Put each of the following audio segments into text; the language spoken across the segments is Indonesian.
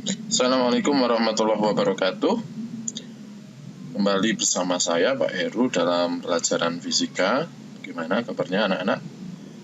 Assalamualaikum warahmatullahi wabarakatuh. Kembali bersama saya Pak Heru dalam pelajaran fisika. Gimana kabarnya anak-anak?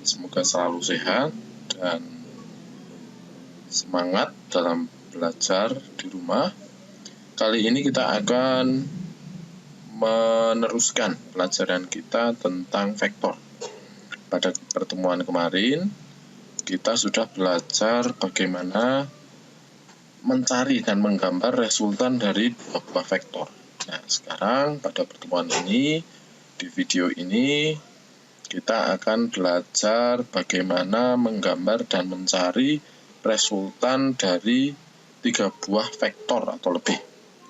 Semoga selalu sehat dan semangat dalam belajar di rumah. Kali ini kita akan meneruskan pelajaran kita tentang vektor. Pada pertemuan kemarin kita sudah belajar bagaimana mencari dan menggambar resultan dari dua buah vektor. Nah, sekarang pada pertemuan ini, di video ini, kita akan belajar bagaimana menggambar dan mencari resultan dari tiga buah vektor atau lebih.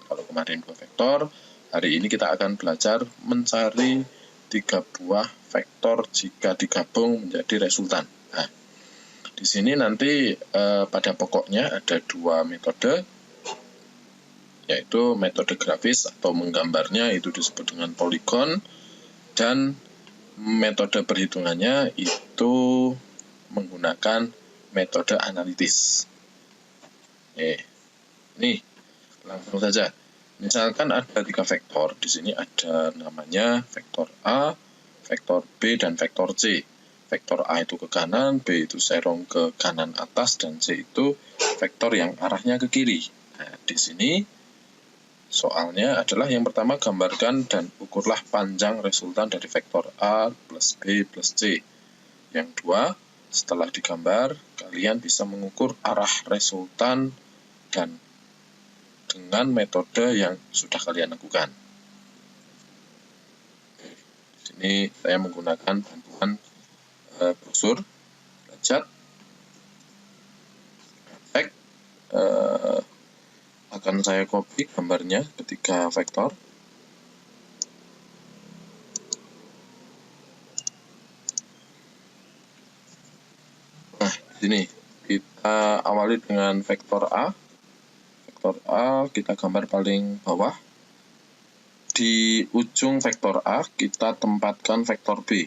Kalau kemarin dua vektor, hari ini kita akan belajar mencari tiga buah vektor jika digabung menjadi resultan. Nah, di sini nanti pada pokoknya ada dua metode, yaitu metode grafis atau menggambarnya itu disebut dengan poligon, dan metode perhitungannya itu menggunakan metode analitis. Nih, langsung saja. Misalkan ada tiga vektor, di sini ada namanya vektor A, vektor B, dan vektor C. Vektor A itu ke kanan, B itu serong ke kanan atas, dan C itu vektor yang arahnya ke kiri. Nah, di sini soalnya adalah yang pertama, gambarkan dan ukurlah panjang resultan dari vektor A plus B plus C. Yang kedua, setelah digambar, kalian bisa mengukur arah resultan dan dengan metode yang sudah kalian lakukan. Di sini saya menggunakan bantuan brosur belajar. Akan saya copy gambarnya ketiga vektor. Nah, di sini kita awali dengan vektor A. Vektor A kita gambar paling bawah. Di ujung vektor A kita tempatkan vektor B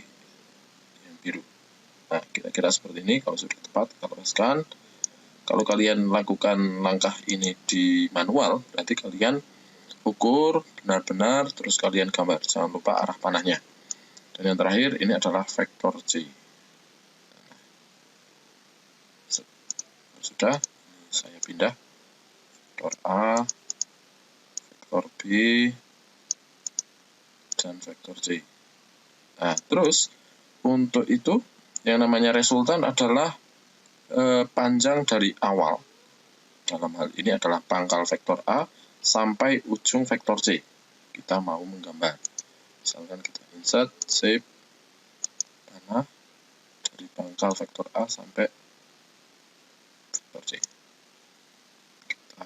yang biru. Nah, kira-kira seperti ini. Kalau sudah tepat, kita teruskan. Kalau kalian lakukan langkah ini di manual, berarti kalian ukur benar-benar, terus kalian gambar. Jangan lupa arah panahnya. Dan yang terakhir, ini adalah vektor C. Sudah, saya pindah. Vektor A, vektor B, dan vektor C. Nah, terus untuk itu, yang namanya resultan adalah panjang dari awal, dalam hal ini adalah pangkal vektor A sampai ujung vektor C. Kita mau menggambar, misalkan kita insert, shape, panah dari pangkal vektor A sampai vektor C. Kita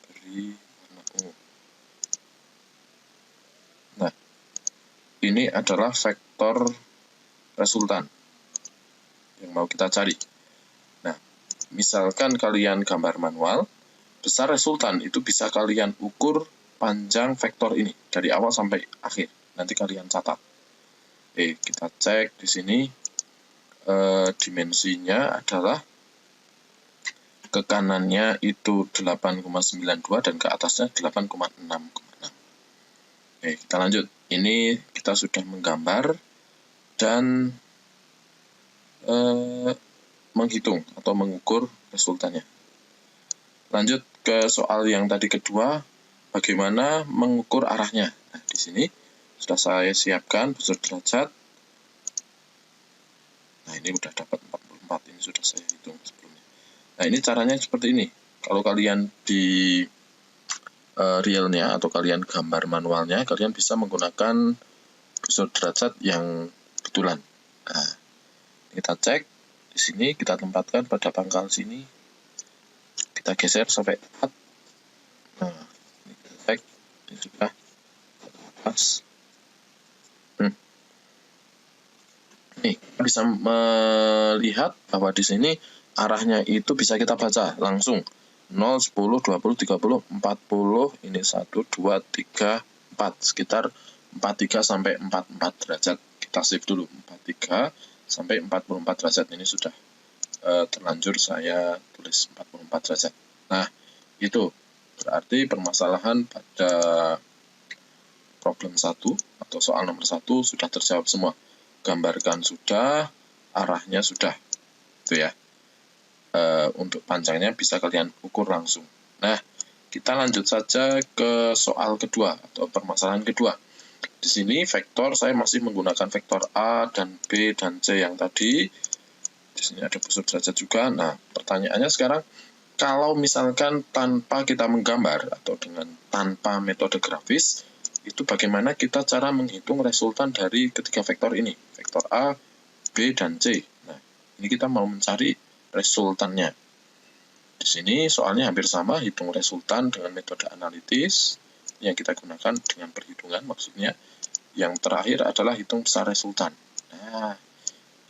beri warna ungu. Nah, ini adalah vektor resultan yang mau kita cari. Misalkan kalian gambar manual, besar resultan itu bisa kalian ukur panjang vektor ini dari awal sampai akhir. Nanti kalian catat. Kita cek di sini dimensinya adalah ke kanannya itu 8,92 dan ke atasnya 8,66. Kita lanjut. Ini kita sudah menggambar dan menghitung atau mengukur resultannya. Lanjut ke soal yang tadi kedua, bagaimana mengukur arahnya. Nah, di sini sudah saya siapkan busur derajat. Nah, ini sudah dapat 44, ini sudah saya hitung sebelumnya. Nah, ini caranya seperti ini. Kalau kalian di realnya atau kalian gambar manualnya, kalian bisa menggunakan busur derajat yang betulan. Nah, kita cek. Di sini kita tempatkan pada pangkal sini, kita geser sampai tepat. Nah, ini kita cek, ini sudah pas. Nih, kita bisa melihat bahwa di sini arahnya itu bisa kita baca langsung 0, 10, 20, 30, 40, ini 1, 2, 3, 4, sekitar 43 sampai 44 derajat. Kita save dulu 43 sampai 44 derajat, ini sudah terlanjur saya tulis 44 derajat. Nah, Itu berarti permasalahan pada problem 1 atau soal nomor 1 sudah terjawab semua. Gambarkan sudah, arahnya sudah. Itu ya. Untuk panjangnya bisa kalian ukur langsung. Nah, kita lanjut saja ke soal kedua atau permasalahan kedua. Di sini vektor saya masih menggunakan vektor A dan B dan C yang tadi. Di sini ada busur derajat juga. Nah, pertanyaannya sekarang, kalau misalkan tanpa kita menggambar atau dengan tanpa metode grafis, itu bagaimana kita cara menghitung resultan dari ketiga vektor ini, vektor A, B, dan C. Nah, ini kita mau mencari resultannya. Di sini soalnya hampir sama, hitung resultan dengan metode analitis yang kita gunakan dengan perhitungan maksudnya. Yang terakhir adalah hitung besar resultan. Nah,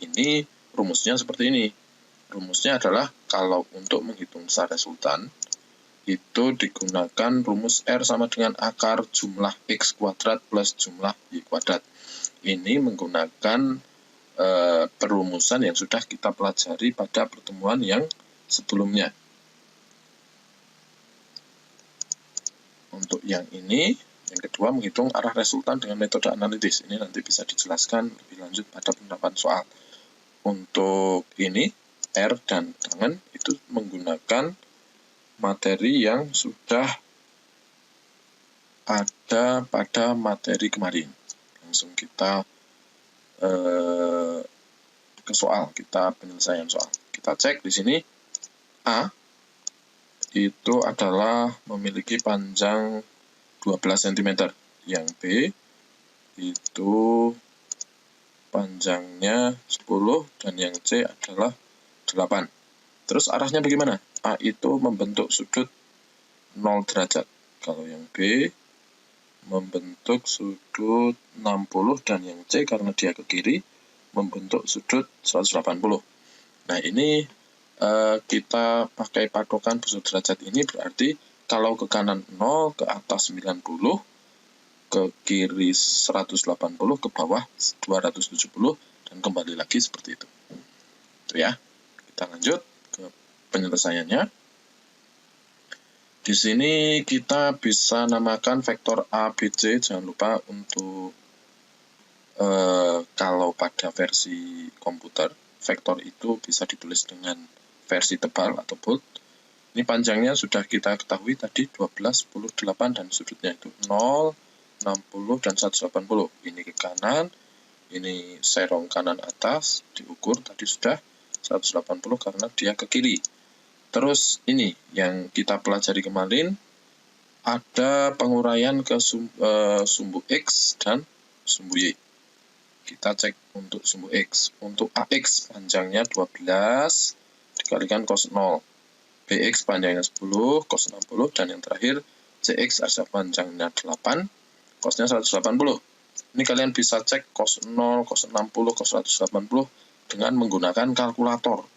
ini rumusnya seperti ini. Rumusnya adalah kalau untuk menghitung besar resultan, itu digunakan rumus R sama dengan akar jumlah X kuadrat plus jumlah Y kuadrat. Ini menggunakan perumusan yang sudah kita pelajari pada pertemuan yang sebelumnya. Untuk yang ini, yang kedua menghitung arah resultan dengan metode analitis. Ini nanti bisa dijelaskan lebih lanjut pada penerapan soal. Untuk ini, R dan tangan itu menggunakan materi yang sudah ada pada materi kemarin. Langsung kita ke soal, kita penyelesaian soal. Kita cek di sini, A itu adalah memiliki panjang 12 cm, yang B itu panjangnya 10 dan yang C adalah 8. Terus arahnya bagaimana? A itu membentuk sudut 0 derajat. Kalau yang B membentuk sudut 60 dan yang C karena dia ke kiri membentuk sudut 180. Nah, ini kita pakai patokan busur derajat ini berarti kalau ke kanan 0, ke atas 90, ke kiri 180, ke bawah 270, dan kembali lagi seperti itu. Itu ya. Kita lanjut ke penyelesaiannya. Di sini kita bisa namakan vektor A, B, C. Jangan lupa untuk kalau pada versi komputer, vektor itu bisa ditulis dengan versi tebal atau bold. Ini panjangnya sudah kita ketahui tadi 12, 10, 8 dan sudutnya itu 0, 60 dan 180. Ini ke kanan, ini serong kanan atas diukur tadi sudah 180 karena dia ke kiri. Terus ini yang kita pelajari kemarin, ada penguraian ke sumbu X dan sumbu Y. Kita cek untuk sumbu X. Untuk AX panjangnya 12 dikalikan cos 0. BX panjangnya 10, cos 60. Dan yang terakhir CX ada panjangnya 8, cosnya 180. Ini kalian bisa cek cos 0, cos 60, cos 180 dengan menggunakan kalkulator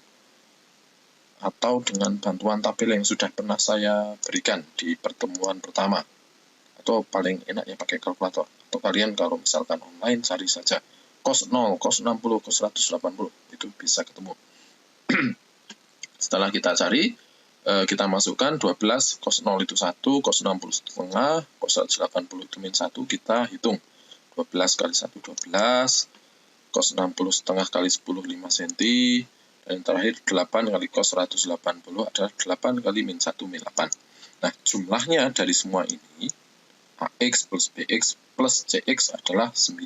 atau dengan bantuan tabel yang sudah pernah saya berikan di pertemuan pertama. Atau paling enak ya pakai kalkulator. Atau kalian kalau misalkan online cari saja cos 0, cos 60, cos 180, itu bisa ketemu. Setelah kita cari, kita masukkan 12, cos 0 itu 1, cos 60 setengah, cos 180 itu min 1, kita hitung. 12 kali 1, 12, cos 60 setengah kali 10, 5 cm, dan yang terakhir 8 kali cos 180 adalah 8 kali min 1, min 8. Nah, jumlahnya dari semua ini, AX plus BX plus CX adalah 9.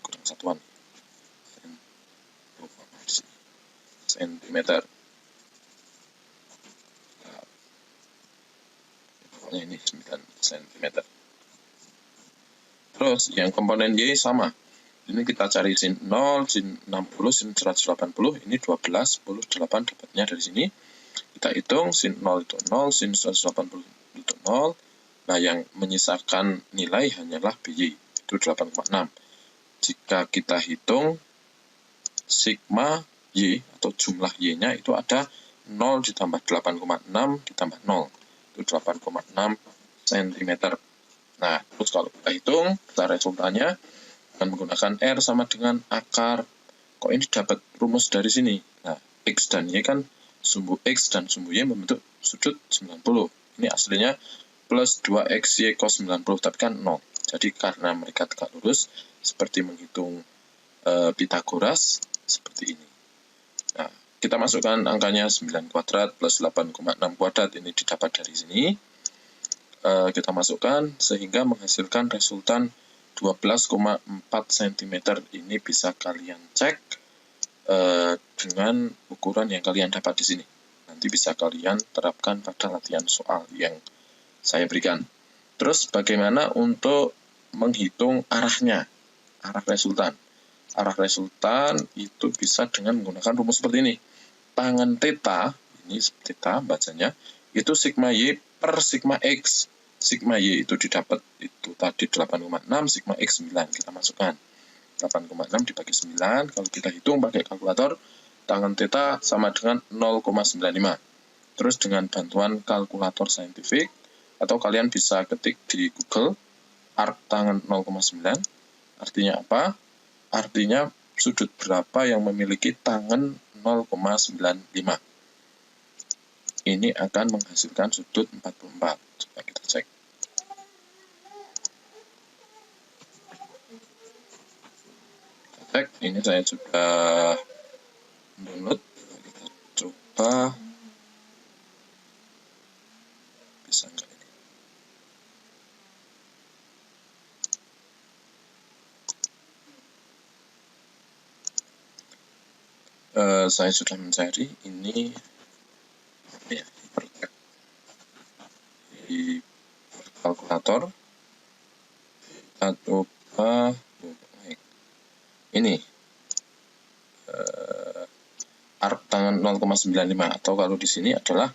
Kurang satuan. Sentimeter. Pokoknya ini 9 cm. Terus yang komponen Y sama. Ini kita cari sin 0, sin 60, sin 180. Ini 12, 10, 8 dapatnya dari sini. Kita hitung sin 0 itu 0, sin 180 itu 0. Nah, yang menyisakan nilai hanyalah BY. Itu 8,6. Jika kita hitung sigma Y atau jumlah Y-nya itu ada 0 ditambah 8,6 ditambah 0. Itu 8,6 cm. Nah, terus kalau kita hitung, kita resultannya akan menggunakan R sama dengan akar. Kok ini dapat rumus dari sini? Nah, X dan Y kan sumbu X dan sumbu Y membentuk sudut 90. Ini aslinya plus 2xy cos 90, tapi kan 0. Jadi karena mereka tegak lurus, seperti menghitung Pythagoras, seperti ini. Nah, kita masukkan angkanya 9 kuadrat plus 8,6 kuadrat, ini didapat dari sini. Kita masukkan sehingga menghasilkan resultan 12,4 cm. Ini bisa kalian cek dengan ukuran yang kalian dapat di sini. Nanti bisa kalian terapkan pada latihan soal yang saya berikan. Terus bagaimana untuk menghitung arahnya, arah resultan? Arah resultan itu bisa dengan menggunakan rumus seperti ini. Tangen theta, ini theta bacanya, itu sigma y per sigma x. Sigma y itu didapat itu tadi 8,6, sigma x 9. Kita masukkan 8,6 dibagi 9. Kalau kita hitung pakai kalkulator, tangen theta sama dengan 0,95. Terus dengan bantuan kalkulator saintifik, atau kalian bisa ketik di Google, arc tangen 0,9. Artinya apa? Artinya sudut berapa yang memiliki tangen 0,95. Ini akan menghasilkan sudut 44. Coba kita cek. Ini saya sudah download. Kita coba bisa enggak ini. Saya sudah mencari ini ya, di kalkulator. Kita coba ini arc tangen 0,95, atau kalau di sini adalah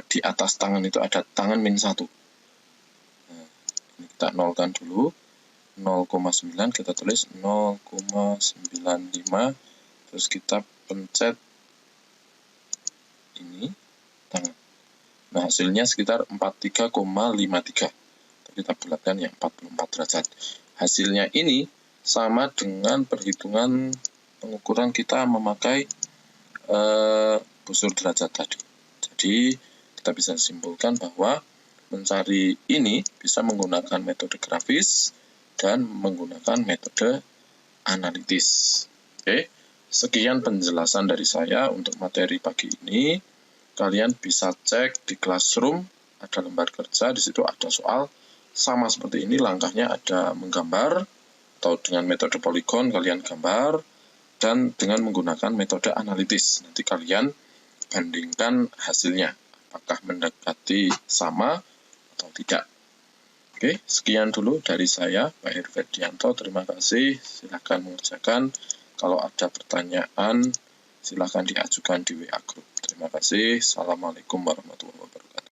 di atas tangan itu ada tangan min 1. Nah, ini kita nolkan dulu. 0,9 kita tulis 0,95, terus kita pencet ini tangan. Nah, hasilnya sekitar 43,53. Kita bulatkan yang 44 derajat. Hasilnya ini sama dengan perhitungan pengukuran kita memakai busur derajat tadi. Jadi kita bisa simpulkan bahwa mencari ini bisa menggunakan metode grafis dan menggunakan metode analitis. Oke, sekian penjelasan dari saya untuk materi pagi ini. Kalian bisa cek di Classroom, ada lembar kerja, di situ ada soal sama seperti ini. Langkahnya ada menggambar, atau dengan metode poligon kalian gambar, dan dengan menggunakan metode analitis. Nanti kalian bandingkan hasilnya, apakah mendekati sama atau tidak. Oke, sekian dulu dari saya, Pak Heru Ferdianto. Terima kasih, silahkan mengerjakan. Kalau ada pertanyaan, silahkan diajukan di WA Group. Terima kasih. Assalamualaikum warahmatullahi wabarakatuh.